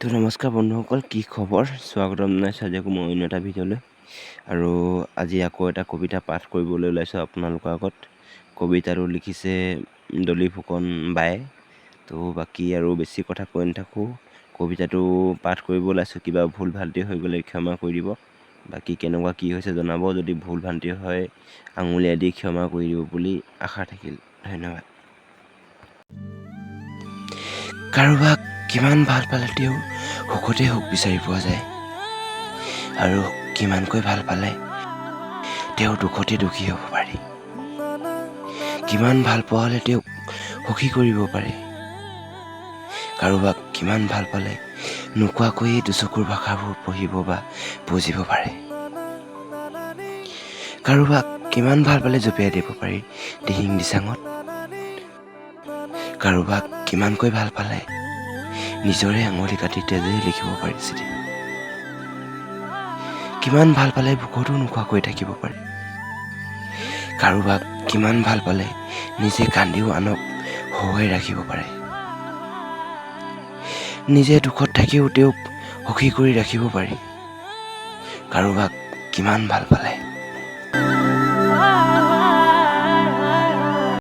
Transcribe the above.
তো নমস্কাৰ বন্ধুসকল, কি খবৰ? স্বাগতম জনাইছোঁ আজি আকৌ মই অন্য এটা ভিডিঅ'লৈ। আৰু আজি আকৌ এটা কবিতা পাঠ কৰিবলৈ ওলাইছোঁ আপোনালোকৰ আগত। কবিতাটো লিখিছে দলি ফুকন বায়ে। তো বাকী আৰু বেছি কথা কৈ নাথাকোঁ, কবিতাটো পাঠ কৰিব ওলাইছোঁ। কিবা ভুল ভ্ৰান্তি হৈ গ'লে ক্ষমা কৰি দিব। বাকী কেনেকুৱা কি হৈছে জনাব, যদি ভুল ভ্ৰান্তি হয় আঙুলিয়াই দি ক্ষমা কৰি দিব বুলি আশা থাকিল। ধন্যবাদ। কাৰোবাক কিমান ভাল পালে তেওঁ সুখতে সুখ বিচাৰি পোৱা যায়, আৰু কিমানকৈ ভাল পালে তেওঁ দুখতে দুখী হ'ব পাৰি। কিমান ভাল পোৱা হ'লে তেওঁক সুখী কৰিব পাৰে। কাৰোবাক কিমান ভাল পালে নোকোৱাকৈয়ে দুচকুৰ ভাষাবোৰ পঢ়িব বা বুজিব পাৰে। কাৰোবাক কিমান ভাল পালে জপিয়াই দিব পাৰি দিহিং দিচাঙত। কাৰোবাক কিমানকৈ ভাল পালে নিজৰে আঙুলি কাটি তেজেৰে লিখিব পাৰি চিঠি। কিমান ভাল পালে ভোকতো নোখোৱাকৈ থাকিব পাৰে। কাৰোবাক কিমান ভাল পালে নিজে কান্দিও আনক হহুৱাই ৰাখিব পাৰে। নিজে দুখত থাকিও তেওঁক সুখী কৰি ৰাখিব পাৰি। কাৰোবাক কিমান ভাল পালে